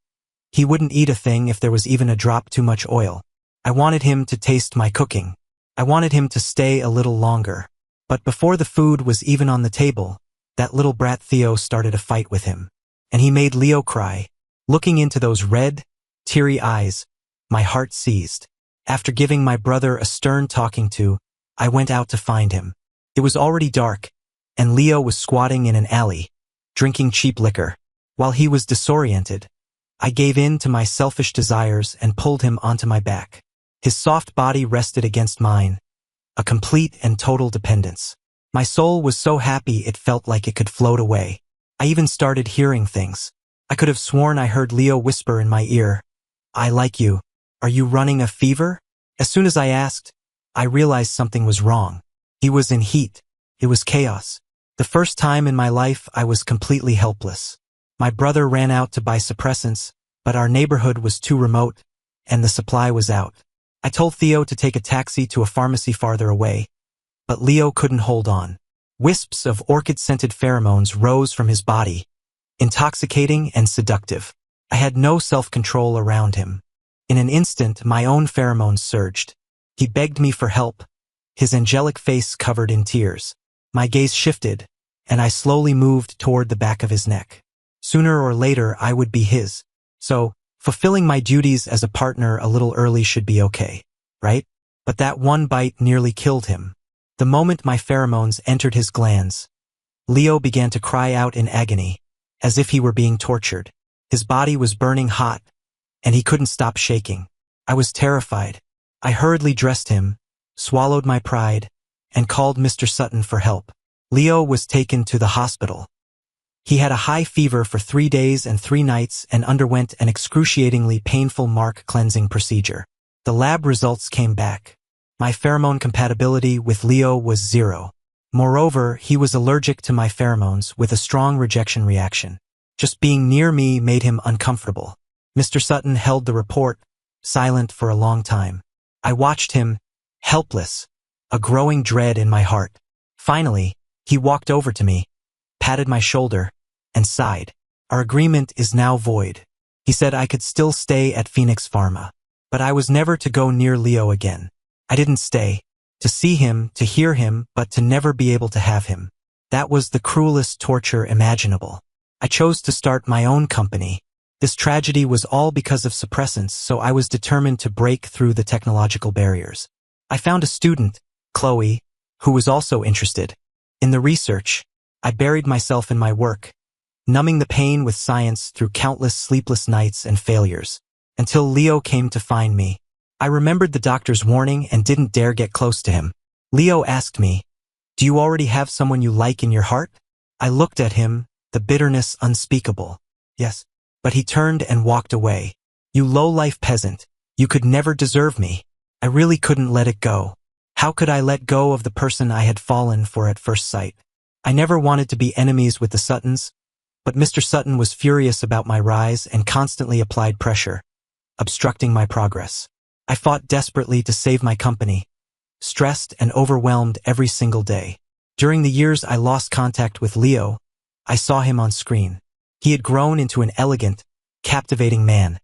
He wouldn't eat a thing if there was even a drop too much oil. I wanted him to taste my cooking. I wanted him to stay a little longer. But before the food was even on the table, that little brat Theo started a fight with him. And he made Leo cry. Looking into those red, teary eyes, my heart seized. After giving my brother a stern talking to, I went out to find him. It was already dark, and Leo was squatting in an alley, drinking cheap liquor. While he was disoriented, I gave in to my selfish desires and pulled him onto my back. His soft body rested against mine, a complete and total dependence. My soul was so happy it felt like it could float away. I even started hearing things. I could have sworn I heard Leo whisper in my ear, I like you. Are you running a fever? As soon as I asked, I realized something was wrong. He was in heat. It was chaos. The first time in my life I was completely helpless. My brother ran out to buy suppressants, but our neighborhood was too remote, and the supply was out. I told Theo to take a taxi to a pharmacy farther away, but Leo couldn't hold on. Wisps of orchid-scented pheromones rose from his body, intoxicating and seductive. I had no self-control around him. In an instant, my own pheromones surged. He begged me for help, his angelic face covered in tears. My gaze shifted, and I slowly moved toward the back of his neck. Sooner or later, I would be his. So, fulfilling my duties as a partner a little early should be okay, right? But that one bite nearly killed him. The moment my pheromones entered his glands, Leo began to cry out in agony, as if he were being tortured. His body was burning hot, and he couldn't stop shaking. I was terrified. I hurriedly dressed him, swallowed my pride, and called Mr. Sutton for help. Leo was taken to the hospital. He had a high fever for 3 days and 3 nights and underwent an excruciatingly painful mark cleansing procedure. The lab results came back. My pheromone compatibility with Leo was 0. Moreover, he was allergic to my pheromones with a strong rejection reaction. Just being near me made him uncomfortable. Mr. Sutton held the report, silent for a long time. I watched him, helpless, a growing dread in my heart. Finally, he walked over to me, patted my shoulder, and sighed. Our agreement is now void. He said I could still stay at Phoenix Pharma, but I was never to go near Leo again. I didn't stay, to see him, to hear him, but to never be able to have him. That was the cruelest torture imaginable. I chose to start my own company. This tragedy was all because of suppressants, so I was determined to break through the technological barriers. I found a student, Chloe, who was also interested. In the research, I buried myself in my work, numbing the pain with science through countless sleepless nights and failures, until Leo came to find me. I remembered the doctor's warning and didn't dare get close to him. Leo asked me, "Do you already have someone you like in your heart?" I looked at him, the bitterness unspeakable. "Yes." But he turned and walked away. "You low-life peasant, you could never deserve me." I really couldn't let it go. How could I let go of the person I had fallen for at first sight? I never wanted to be enemies with the Suttons, but Mr. Sutton was furious about my rise and constantly applied pressure, obstructing my progress. I fought desperately to save my company, stressed and overwhelmed every single day. During the years I lost contact with Leo, I saw him on screen. He had grown into an elegant, captivating man,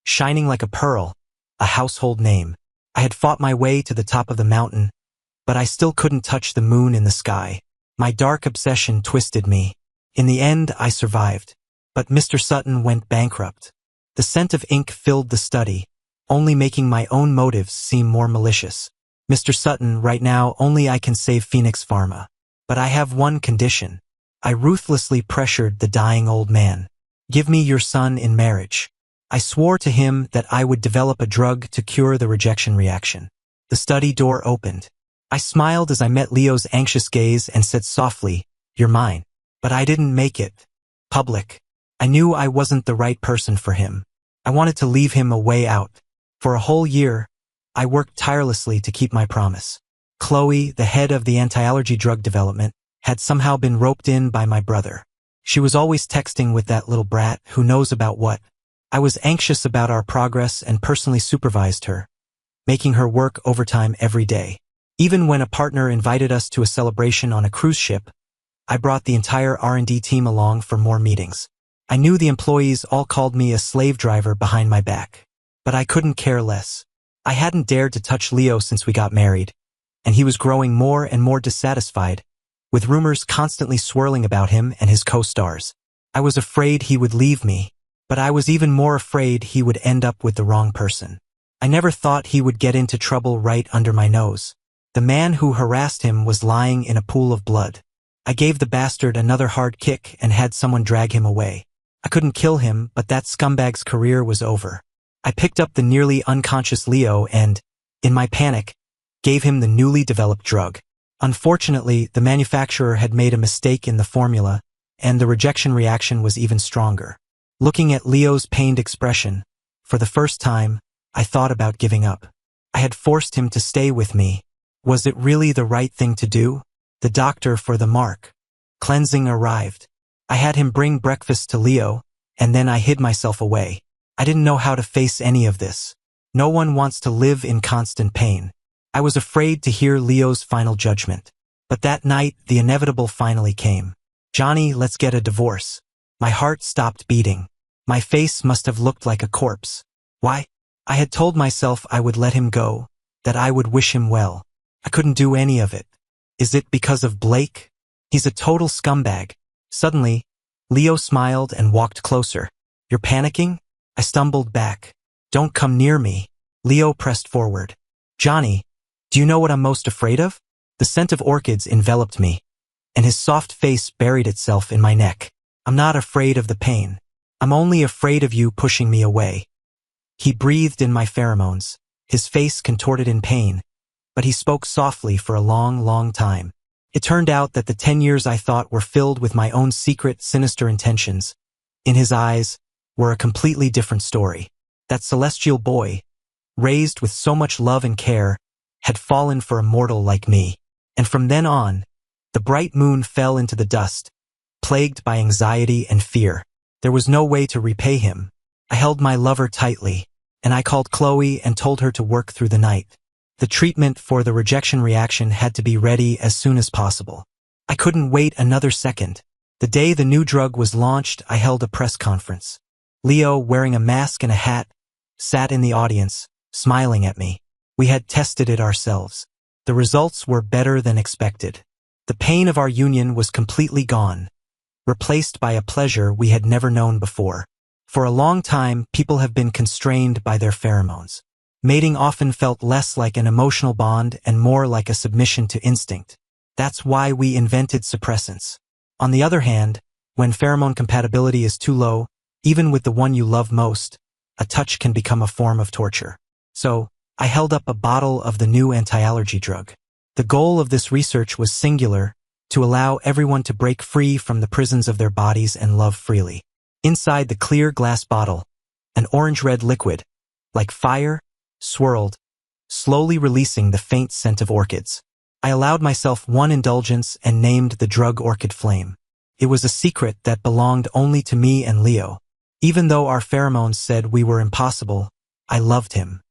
shining like a pearl, a household name. I had fought my way to the top of the mountain, but I still couldn't touch the moon in the sky. My dark obsession twisted me. In the end, I survived. But Mr. Sutton went bankrupt. The scent of ink filled the study, only making my own motives seem more malicious. "Mr. Sutton, right now only I can save Phoenix Pharma. But I have one condition." I ruthlessly pressured the dying old man. "Give me your son in marriage." I swore to him that I would develop a drug to cure the rejection reaction. The study door opened. I smiled as I met Leo's anxious gaze and said softly, "You're mine." But I didn't make it public. I knew I wasn't the right person for him. I wanted to leave him a way out. For a whole year, I worked tirelessly to keep my promise. Chloe, the head of the anti-allergy drug development, had somehow been roped in by my brother. She was always texting with that little brat who knows about what. I was anxious about our progress and personally supervised her, making her work overtime every day. Even when a partner invited us to a celebration on a cruise ship, I brought the entire R&D team along for more meetings. I knew the employees all called me a slave driver behind my back, but I couldn't care less. I hadn't dared to touch Leo since we got married, and he was growing more and more dissatisfied, with rumors constantly swirling about him and his co-stars. I was afraid he would leave me, but I was even more afraid he would end up with the wrong person. I never thought he would get into trouble right under my nose. The man who harassed him was lying in a pool of blood. I gave the bastard another hard kick and had someone drag him away. I couldn't kill him, but that scumbag's career was over. I picked up the nearly unconscious Leo and, in my panic, gave him the newly developed drug. Unfortunately, the manufacturer had made a mistake in the formula, and the rejection reaction was even stronger. Looking at Leo's pained expression, for the first time, I thought about giving up. I had forced him to stay with me. Was it really the right thing to do? The doctor for the mark cleansing arrived. I had him bring breakfast to Leo, and then I hid myself away. I didn't know how to face any of this. No one wants to live in constant pain. I was afraid to hear Leo's final judgment. But that night, the inevitable finally came. "Johnny, let's get a divorce." My heart stopped beating. My face must have looked like a corpse. Why? I had told myself I would let him go, that I would wish him well. I couldn't do any of it. Is it because of Blake? He's a total scumbag. Suddenly, Leo smiled and walked closer. "You're panicking?" I stumbled back. "Don't come near me." Leo pressed forward. "Johnny, do you know what I'm most afraid of?" The scent of orchids enveloped me, and his soft face buried itself in my neck. "I'm not afraid of the pain. I'm only afraid of you pushing me away." He breathed in my pheromones, his face contorted in pain, but he spoke softly for a long, long time. It turned out that the 10 years I thought were filled with my own secret, sinister intentions, in his eyes, were a completely different story. That celestial boy, raised with so much love and care, had fallen for a mortal like me. And from then on, the bright moon fell into the dust, plagued by anxiety and fear. There was no way to repay him. I held my lover tightly, and I called Chloe and told her to work through the night. The treatment for the rejection reaction had to be ready as soon as possible. I couldn't wait another second. The day the new drug was launched, I held a press conference. Leo, wearing a mask and a hat, sat in the audience, smiling at me. We had tested it ourselves. The results were better than expected. The pain of our union was completely gone, replaced by a pleasure we had never known before. For a long time, people have been constrained by their pheromones. Mating often felt less like an emotional bond and more like a submission to instinct. That's why we invented suppressants. On the other hand, when pheromone compatibility is too low, even with the one you love most, a touch can become a form of torture. So, I held up a bottle of the new anti-allergy drug. The goal of this research was singular, to allow everyone to break free from the prisons of their bodies and love freely. Inside the clear glass bottle, an orange-red liquid, like fire, swirled, slowly releasing the faint scent of orchids. I allowed myself one indulgence and named the drug Orchid Flame. It was a secret that belonged only to me and Leo. Even though our pheromones said we were impossible, I loved him.